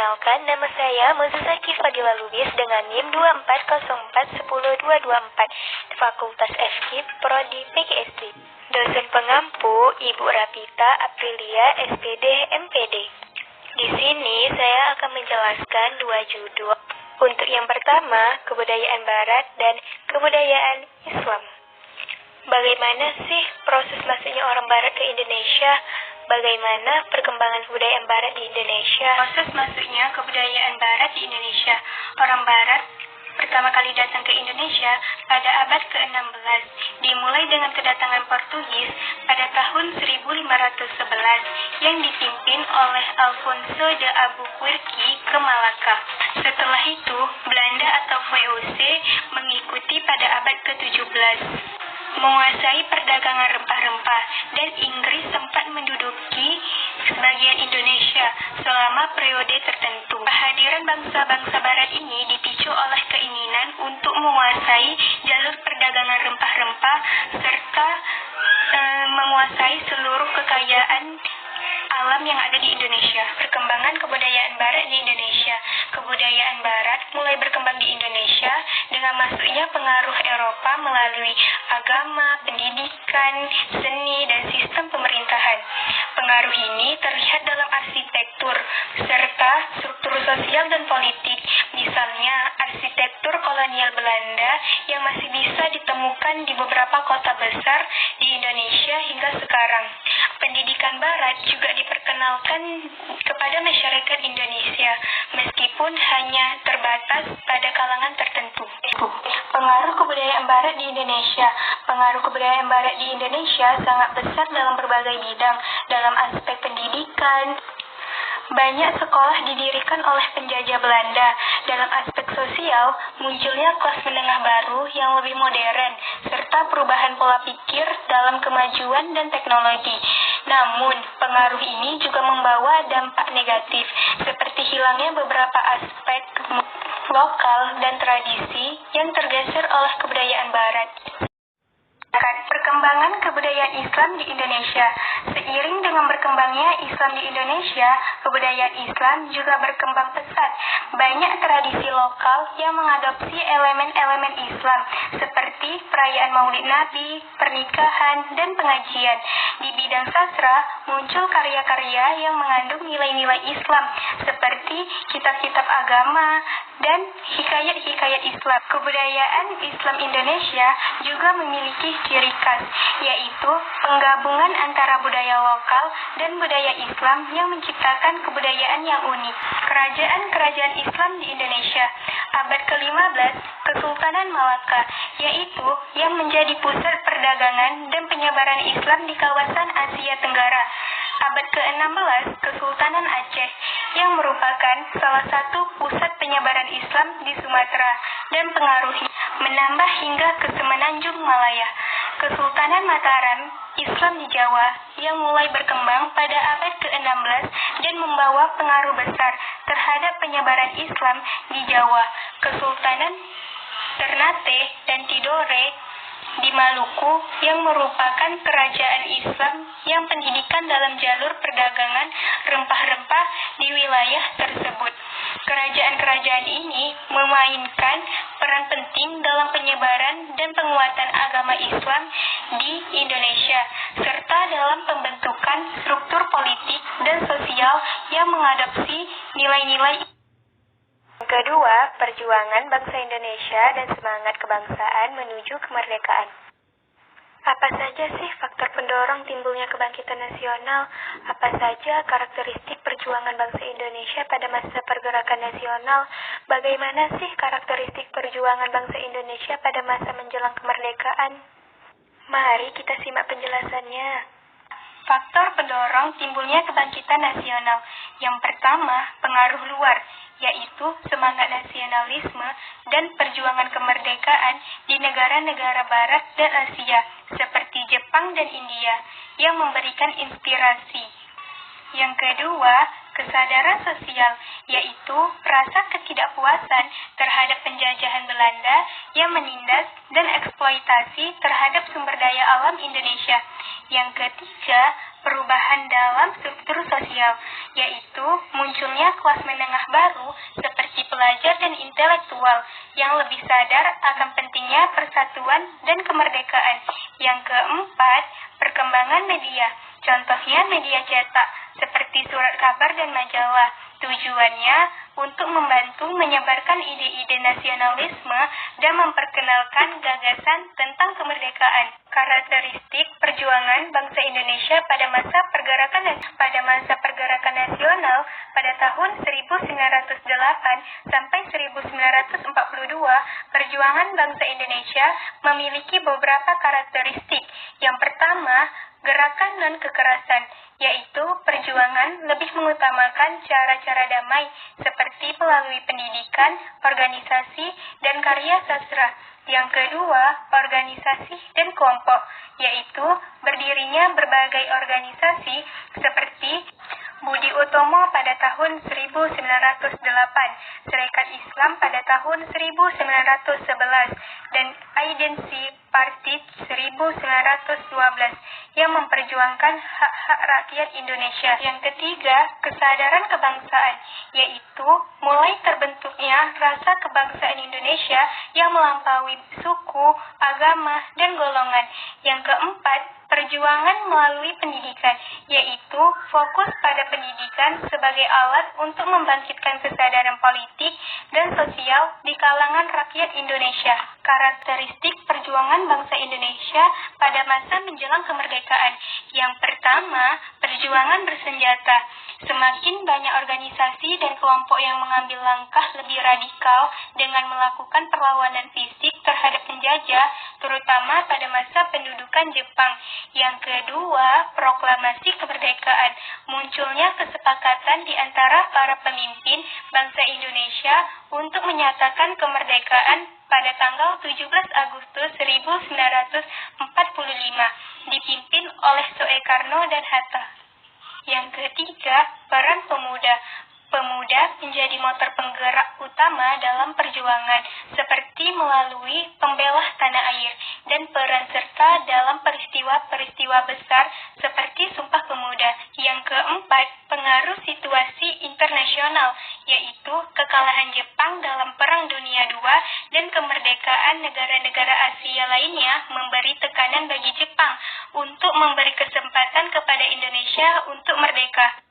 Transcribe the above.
Perkenalkan, nama saya Muzaki Fadila Lubis dengan NIM 2404102224, Fakultas FKIP, Prodi PGSD. Dosen pengampu Ibu Rapita Aprilia, SPD, MPD. Di sini saya akan menjelaskan dua judul. Untuk yang pertama, kebudayaan Barat dan kebudayaan Islam. Bagaimana sih proses masuknya orang Barat ke Indonesia? Bagaimana perkembangan kebudayaan Barat di Indonesia? Proses masuknya kebudayaan Barat di Indonesia. Orang Barat pertama kali datang ke Indonesia pada abad ke-16, dimulai dengan kedatangan Portugis pada tahun 1511 yang dipimpin oleh Alfonso de Albuquerque ke Malaka. Setelah itu, Belanda atau VOC mengikuti pada abad ke-17, menguasai perdagangan rempah-rempah, dan Inggris sempat menduduki sebagian Indonesia selama periode tertentu. Kehadiran bangsa-bangsa Barat ini dipicu oleh keinginan untuk menguasai jalur perdagangan rempah-rempah serta menguasai seluruh kekayaan alam yang ada di Indonesia. Perkembangan kebudayaan Barat di Indonesia. Kebudayaan Barat mulai berkembang di Indonesia dengan masuknya pengaruh Eropa melalui agama, pendidikan, seni, dan sistem pemerintahan. Pengaruh ini terlihat dalam arsitektur serta struktur sosial dan politik. Misalnya, arsitektur kolonial Belanda yang masih bisa ditemukan di beberapa kota besar di Indonesia hingga sekarang. Pendidikan Barat juga diperkenalkan kepada masyarakat Indonesia, meskipun hanya terbatas pada kalangan tertentu. Pengaruh kebudayaan Barat di Indonesia. Pengaruh kebudayaan Barat di Indonesia sangat besar dalam berbagai bidang. Dalam aspek pendidikan, banyak sekolah didirikan oleh penjajah Belanda. Dalam aspek sosial, munculnya kelas menengah baru yang lebih modern, serta perubahan pola pikir dalam kemajuan dan teknologi. Namun, pengaruh ini juga membawa dampak negatif, seperti hilangnya beberapa aspek lokal dan tradisi yang tergeser oleh kebudayaan Barat. Perkembangan kebudayaan Islam di Indonesia. Seiring dengan berkembangnya Islam di Indonesia, kebudayaan Islam juga berkembang pesat. Banyak tradisi lokal yang mengadopsi elemen-elemen Islam, seperti perayaan Maulid Nabi, pernikahan, dan pengajian. Di bidang sastra, muncul karya-karya yang mengandung nilai-nilai Islam, seperti kitab-kitab agama dan hikayat-hikayat Islam. Kebudayaan Islam Indonesia juga memiliki ciri khas, yaitu penggabungan antara budaya lokal dan budaya Islam yang menciptakan kebudayaan yang unik. Kerajaan-kerajaan Islam di Indonesia. Abad ke-15, Kesultanan Malaka, yaitu yang menjadi pusat perdagangan dan penyebaran Islam di kawasan Asia Tenggara. Abad ke-16, Kesultanan Aceh, yang merupakan salah satu pusat penyebaran Islam di Sumatera dan pengaruhi menambah hingga ke Semenanjung Malaya. Kesultanan Mataram, Islam di Jawa, yang mulai berkembang pada abad ke-16 dan membawa pengaruh besar terhadap penyebaran Islam di Jawa. Kesultanan Ternate dan Tidore di Maluku, yang merupakan kerajaan Islam yang pendidikan dalam jalur perdagangan rempah-rempah di wilayah tersebut. Kerajaan-kerajaan ini memainkan peran penting dalam penyebaran dan penguatan agama Islam di Indonesia, serta dalam pembentukan struktur politik dan sosial yang mengadopsi nilai-nilai. Kedua, perjuangan bangsa Indonesia dan semangat kebangsaan menuju kemerdekaan. Apa saja sih faktor pendorong timbulnya kebangkitan nasional? Apa saja karakteristik perjuangan bangsa Indonesia pada masa pergerakan nasional? Bagaimana sih karakteristik perjuangan bangsa Indonesia pada masa menjelang kemerdekaan? Mari kita simak penjelasannya. Faktor pendorong timbulnya kebangkitan nasional. Yang pertama, pengaruh luar, yaitu semangat nasionalisme dan perjuangan kemerdekaan di negara-negara Barat dan Asia, seperti Jepang dan India, yang memberikan inspirasi. Yang kedua, kesadaran sosial, yaitu rasa ketidakpuasan terhadap penjajahan Belanda yang menindas dan eksploitasi terhadap sumber daya alam Indonesia. Yang ketiga, perubahan dalam struktur sosial, yaitu munculnya kelas menengah baru seperti pelajar dan intelektual yang lebih sadar akan pentingnya persatuan dan kemerdekaan. Yang keempat, perkembangan media, contohnya media cetak seperti surat kabar dan majalah. Tujuannya untuk membantu menyebarkan ide-ide nasionalisme dan memperkenalkan gagasan tentang kemerdekaan. Karakteristik perjuangan bangsa Indonesia pada masa pergerakan nasional pada tahun 1908 sampai 1942, perjuangan bangsa Indonesia memiliki beberapa karakteristik. Yang pertama, gerakan non-kekerasan, yaitu perjuangan lebih mengutamakan cara-cara damai seperti melalui pendidikan, organisasi, dan karya sastra. Yang kedua, organisasi dan kelompok, yaitu berdirinya berbagai organisasi seperti Budi Utomo pada tahun 1908, Serikat Islam pada tahun 1911, dan Aidensi Partit 1912 yang memperjuangkan hak-hak rakyat Indonesia. Yang ketiga, kesadaran kebangsaan, yaitu mulai terbentuknya rasa kebangsaan Indonesia yang melampaui suku, agama, dan golongan. Yang keempat, perjuangan melalui pendidikan, yaitu fokus pada pendidikan sebagai alat untuk membangkitkan kesadaran politik dan sosial di kalangan rakyat Indonesia. Karakteristik perjuangan bangsa Indonesia pada masa menjelang kemerdekaan. Yang pertama, perjuangan bersenjata. Semakin banyak organisasi dan kelompok yang mengambil langkah lebih radikal dengan melakukan perlawanan fisik terhadap penjajah, terutama pada masa pendudukan Jepang. Yang kedua, proklamasi kemerdekaan. Munculnya kesepakatan di antara para pemimpin bangsa Indonesia untuk menyatakan kemerdekaan pada tanggal 17 Agustus 1945, dipimpin oleh Soekarno dan Hatta. Yang ketiga, peran pemuda. Pemuda menjadi motor penggerak utama dalam perjuangan, seperti melalui pembelah tanah air dan peran serta dalam peristiwa-peristiwa besar seperti Sumpah Pemuda. Yang keempat, pengaruh situasi internasional, yaitu kekalahan Jepang dalam Perang Dunia II dan kemerdekaan negara-negara Asia lainnya memberi tekanan bagi Jepang untuk memberi kesempatan kepada Indonesia untuk merdeka.